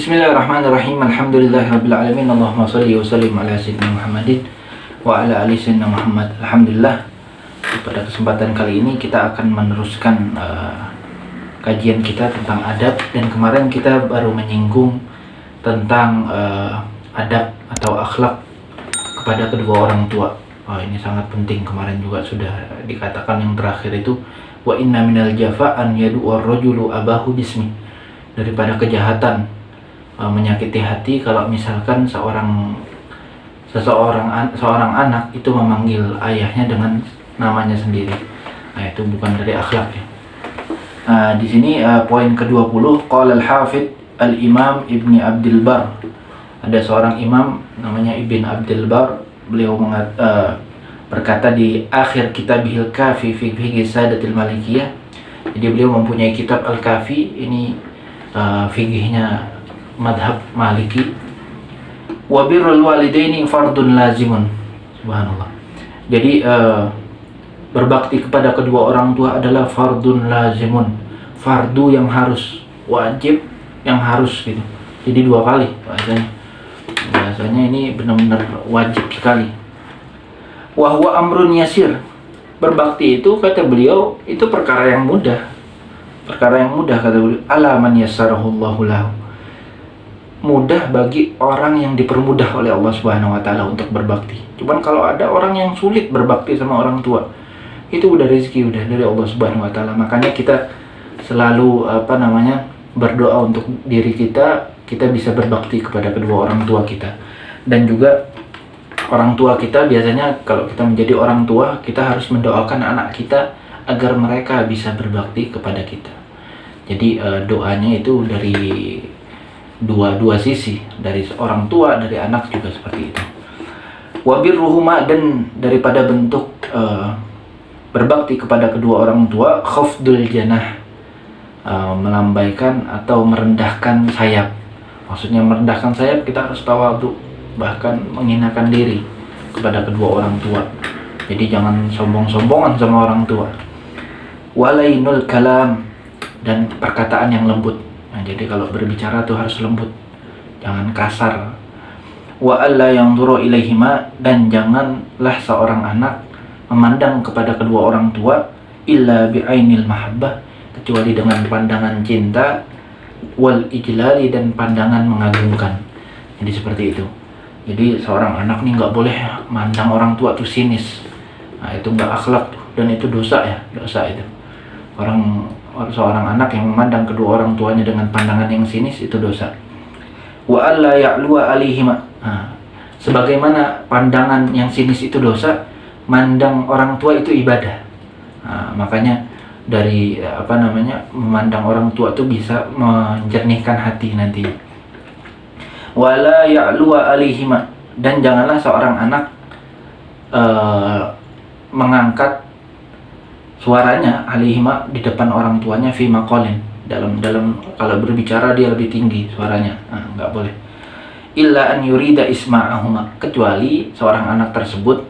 Bismillahirrahmanirrahim. Alhamdulillahirabbil alamin. Allahumma shalli wa sallim ala sayyidina Muhammadin wa ala ali sayyidina Muhammad. Alhamdulillah. Pada kesempatan kali ini kita akan meneruskan kajian kita tentang adab, dan kemarin kita baru menyinggung tentang adab atau akhlak kepada kedua orang tua. Ini sangat penting. Kemarin juga sudah dikatakan yang terakhir itu wa inna minal jafa an yad'u ar-rajulu abahu bismi. Daripada kejahatan menyakiti hati kalau misalkan seorang anak itu memanggil ayahnya dengan namanya sendiri. Itu bukan dari akhlak ya. Di sini poin ke-20, qala al-hafidz al-imam Ibni Abdul Bar. Ada seorang imam namanya Ibn Abdul Bar, beliau berkata di akhir kitabihil Kafi fi fiqh Sadatil Malikiyah. Jadi beliau mempunyai kitab Al-Kafi, ini fikihnya madhab Maliki. Wa birrul walidaini fardun lazimun. Subhanallah. Jadi berbakti kepada kedua orang tua adalah fardun lazimun, fardu yang harus, wajib yang harus gitu. Jadi dua kali bahasanya ini benar-benar wajib sekali. Wa huwa amrun yasir. Berbakti itu kata beliau itu perkara yang mudah. Perkara yang mudah kata beliau, ala man yassarahullahu lahu. Mudah bagi orang yang dipermudah oleh Allah Subhanahu wa taala untuk berbakti. Cuman kalau ada orang yang sulit berbakti sama orang tua, itu udah rezeki udah dari Allah Subhanahu wa taala. Makanya kita selalu berdoa untuk diri kita bisa berbakti kepada kedua orang tua kita. Dan juga orang tua kita biasanya kalau kita menjadi orang tua, kita harus mendoakan anak kita agar mereka bisa berbakti kepada kita. Jadi doanya itu dari dua sisi, dari orang tua, dari anak juga seperti itu. Wabirruhuma, dan daripada bentuk berbakti kepada kedua orang tua, khafdul janah, melambaikan atau merendahkan sayap. Maksudnya merendahkan sayap, kita harus tawadhu, bahkan menghinakan diri kepada kedua orang tua. Jadi jangan sombong-sombongan sama orang tua. Walainul kalam, dan perkataan yang lembut. Jadi kalau berbicara tuh harus lembut, jangan kasar. Wa alla yanzuru ilaihima, dan janganlah seorang anak memandang kepada kedua orang tua illa bi'ainil mahabbah, kecuali dengan pandangan cinta, wal ijlali, dan pandangan mengagumkan. Jadi seperti itu. Jadi seorang anak nih nggak boleh mandang orang tua tuh sinis. Itu nggak akhlak tuh, dan itu dosa ya, dosa itu. Seorang anak yang memandang kedua orang tuanya dengan pandangan yang sinis itu dosa. Wa alla ya'luwa alaihima. Sebagaimana pandangan yang sinis itu dosa, mandang orang tua itu ibadah. Makanya dari memandang orang tua itu bisa menjernihkan hati nanti. Wa la ya'luwa alaihima, dan janganlah seorang anak mengangkat suaranya alaihima di depan orang tuanya fi maqalin, dalam kalau berbicara dia lebih tinggi suaranya, nggak boleh. Illa an yurida isma'ahuma, kecuali seorang anak tersebut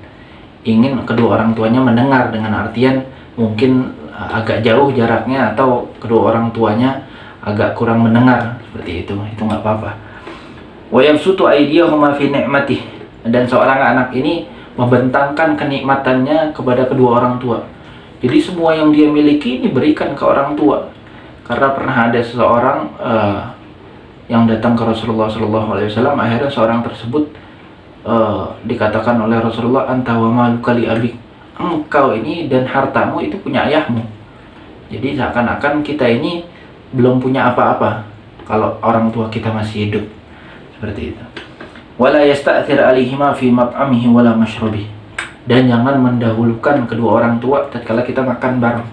ingin kedua orang tuanya mendengar, dengan artian mungkin agak jauh jaraknya atau kedua orang tuanya agak kurang mendengar, seperti itu nggak apa-apa. Wa yabsutu aydiyahuma fi ni'matih, dan seorang anak ini membentangkan kenikmatannya kepada kedua orang tua. Jadi semua yang dia miliki ini berikan ke orang tua. Karena pernah ada seseorang yang datang ke Rasulullah SAW, akhirnya seorang tersebut dikatakan oleh Rasulullah, anta wa maluka li abik, engkau ini dan hartamu itu punya ayahmu. Jadi seakan-akan kita ini belum punya apa-apa kalau orang tua kita masih hidup. Seperti itu. Wala yasta'thir alaihima fi mat'amihi wala mashrabih, dan jangan mendahulukan kedua orang tua tatkala kita makan bareng.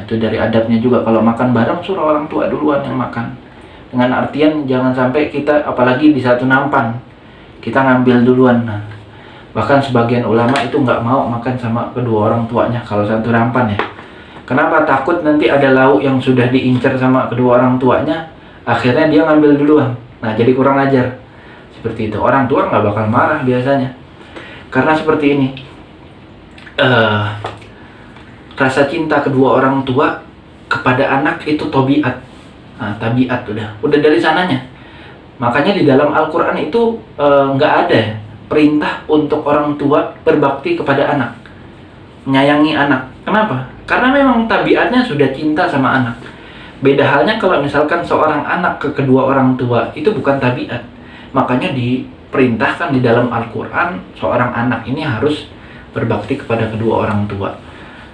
Itu dari adabnya juga, kalau makan bareng suruh orang tua duluan yang makan. Dengan artian jangan sampai kita, apalagi di satu nampan, kita ngambil duluan. Bahkan sebagian ulama itu nggak mau makan sama kedua orang tuanya kalau satu nampan ya. Kenapa? Takut nanti ada lauk yang sudah diincar sama kedua orang tuanya, akhirnya dia ngambil duluan. Jadi kurang ajar. Seperti itu. Orang tua nggak bakal marah biasanya. Karena seperti ini, rasa cinta kedua orang tua kepada anak itu tabiat. Tabiat udah dari sananya. Makanya di dalam Al-Quran itu nggak ada perintah untuk orang tua berbakti kepada anak, menyayangi anak. Kenapa? Karena memang tabiatnya sudah cinta sama anak. Beda halnya kalau misalkan seorang anak ke kedua orang tua, itu bukan tabiat. Makanya diperintahkan di dalam Al-Quran, seorang anak ini harus berbakti kepada kedua orang tua.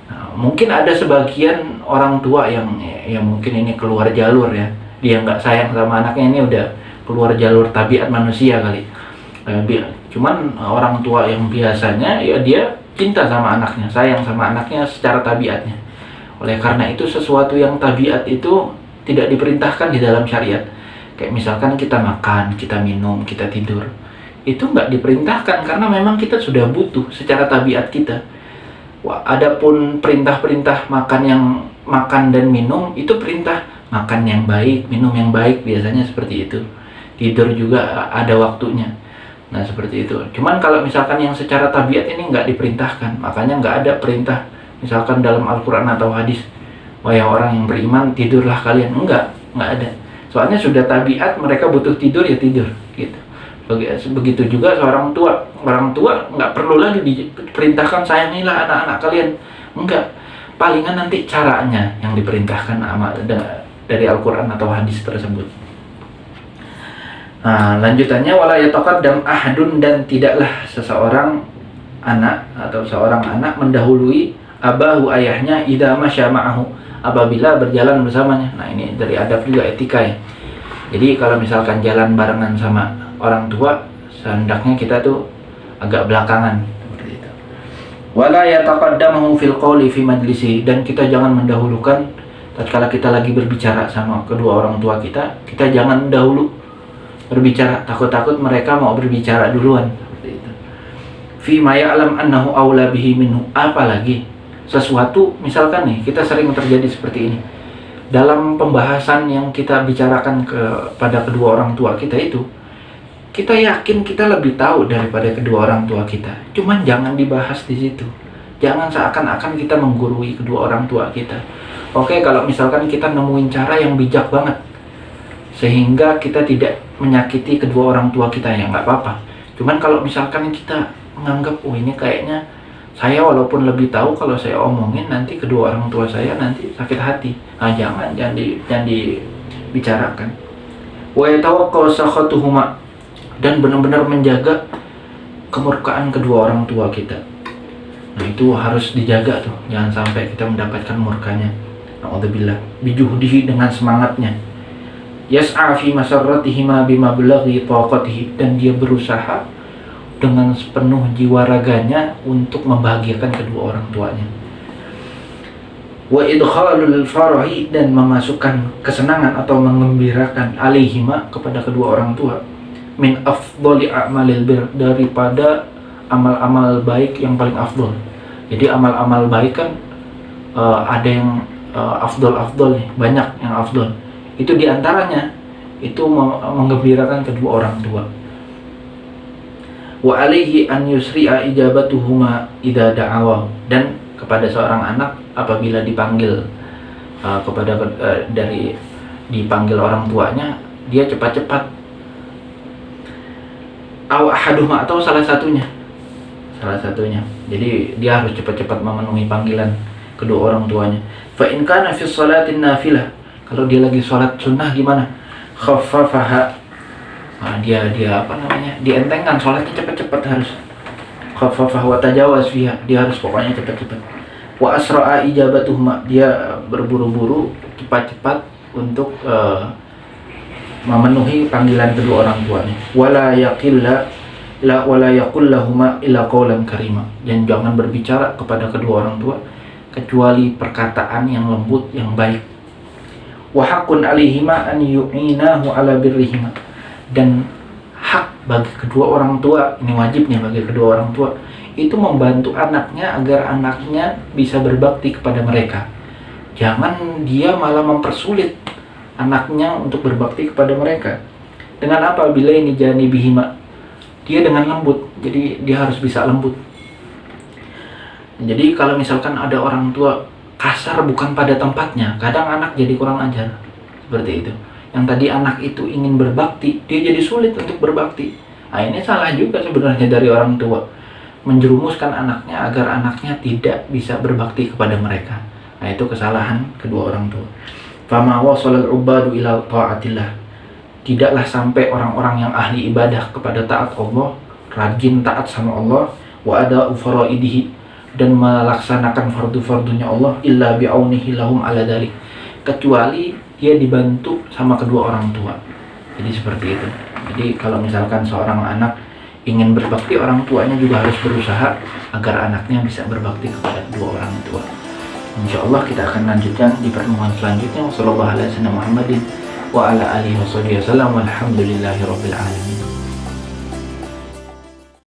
Nah, mungkin ada sebagian orang tua yang mungkin ini keluar jalur ya, dia nggak sayang sama anaknya, ini udah keluar jalur tabiat manusia kali. Cuman orang tua yang biasanya ya dia cinta sama anaknya, sayang sama anaknya secara tabiatnya. Oleh karena itu sesuatu yang tabiat itu tidak diperintahkan di dalam syariat. Kayak misalkan kita makan, kita minum, kita tidur, itu nggak diperintahkan karena memang kita sudah butuh secara tabiat kita. Adapun perintah-perintah makan dan minum itu perintah makan yang baik, minum yang baik, biasanya seperti itu. Tidur juga ada waktunya. Nah seperti itu. Cuman kalau misalkan yang secara tabiat ini nggak diperintahkan, makanya nggak ada perintah misalkan dalam Al-Quran atau hadis, wahai orang yang beriman tidurlah kalian. Nggak ada. Soalnya sudah tabiat mereka butuh tidur ya tidur gitu. Begitu juga seorang tua, orang tua nggak perlu lagi diperintahkan sayangilah anak-anak kalian. Enggak, palingan nanti caranya yang diperintahkan dari Al-Quran atau hadis tersebut. Nah, lanjutannya wala yataqaddam ahadun, dan tidaklah seseorang anak atau seorang anak mendahului abahu ayahnya idza masya ma'ahu, apabila berjalan bersamanya. Nah, ini dari adab juga, etika ya. Jadi kalau misalkan jalan barengan sama orang tua, sehendaknya kita tuh agak belakangan seperti itu. Wala yataqaddamu fil qawli fi majlisi, dan kita jangan mendahulukan tatkala kita lagi berbicara sama kedua orang tua kita jangan dahulu berbicara, takut-takut mereka mau berbicara duluan seperti itu. Fi ma ya'lam annahu aula bihi minhu, apalagi sesuatu misalkan nih, kita sering terjadi seperti ini dalam pembahasan yang kita bicarakan kepada kedua orang tua kita itu, kita yakin kita lebih tahu daripada kedua orang tua kita. Cuman jangan dibahas di situ. Jangan seakan-akan kita menggurui kedua orang tua kita. Oke, kalau misalkan kita nemuin cara yang bijak banget sehingga kita tidak menyakiti kedua orang tua kita, ya nggak apa-apa. Cuman kalau misalkan kita menganggap, oh ini kayaknya saya walaupun lebih tahu, kalau saya omongin nanti kedua orang tua saya nanti sakit hati. Nah, jangan dibicarakan. Wa yatawaqqa'u sakhatuhuma, dan benar-benar menjaga kemurkaan kedua orang tua kita. Nah, itu harus dijaga tuh, jangan sampai kita mendapatkan murkanya. Na'udzubillah. Bijuhdihi, dengan semangatnya. Yas'a fi masarratihima bima belaghi taqatihi, dan dia berusaha dengan sepenuh jiwa raganya untuk membahagiakan kedua orang tuanya. Wa idkhalul farahi, dan memasukkan kesenangan atau mengembirakan alaihima, kepada kedua orang tua, min afdhali a'malil bir, daripada amal-amal baik yang paling afdol. Jadi amal-amal baik kan ada yang afdol nih, banyak yang afdol. Itu diantaranya itu menggembirakan kedua orang tua. Wa alaihi an yusri'a ijabatuhuma idza da'awa, dan kepada seorang anak apabila dipanggil dipanggil orang tuanya, dia cepat-cepat. Aw ahaduhuma, atau salah satunya. Jadi dia harus cepat-cepat memenuhi panggilan kedua orang tuanya. Fa in kana fi shalatin nafilah, kalau dia lagi sholat sunnah gimana? Khaffafaha. Nah, dia dientengkan sholatnya cepat-cepat harus. Khaffafaha wa tajawaz fiha, dia harus pokoknya cepat-cepat. Wa asra'a ijabatuhuma, dia berburu-buru cepat-cepat untuk memenuhi panggilan kedua orang tuanya. Wala yaqul lahuma illa qawlan karima, dan jangan berbicara kepada kedua orang tua kecuali perkataan yang lembut, yang baik. Wa haqqun alaihima an yu'inahu ala birrihima, dan hak bagi kedua orang tua, ini wajibnya bagi kedua orang tua, itu membantu anaknya agar anaknya bisa berbakti kepada mereka. Jangan dia malah mempersulit anaknya untuk berbakti kepada mereka. Dengan apa? Bila ini jani bihima, dia dengan lembut, jadi dia harus bisa lembut. Jadi kalau misalkan ada orang tua kasar bukan pada tempatnya, kadang anak jadi kurang ajar seperti itu. yang tadi anak itu ingin berbakti, dia jadi sulit untuk berbakti. Nah, ini salah juga sebenarnya dari orang tua, menjerumuskan anaknya agar anaknya tidak bisa berbakti kepada mereka. Nah, itu kesalahan kedua orang tua. Fama wasalal ubadu ila ta'atillah. Tidaklah sampai orang-orang yang ahli ibadah kepada taat Allah, rajin taat sama Allah, wa ada faraidihi, dan melaksanakan fardu-fardunya Allah, illa bi'aunihi lahum ala dalik, kecuali dia dibantu sama kedua orang tua. Jadi seperti itu. Jadi kalau misalkan seorang anak ingin berbakti, orang tuanya juga harus berusaha agar anaknya bisa berbakti kepada kedua orang tua. Insya Allah kita akan lanjutkan di pertemuan selanjutnya. Wassalamualaikum warahmatullahi wabarakatuh. Wa ala alihi wa sahbihi wasallam. Walhamdulillahi rabbil alamin.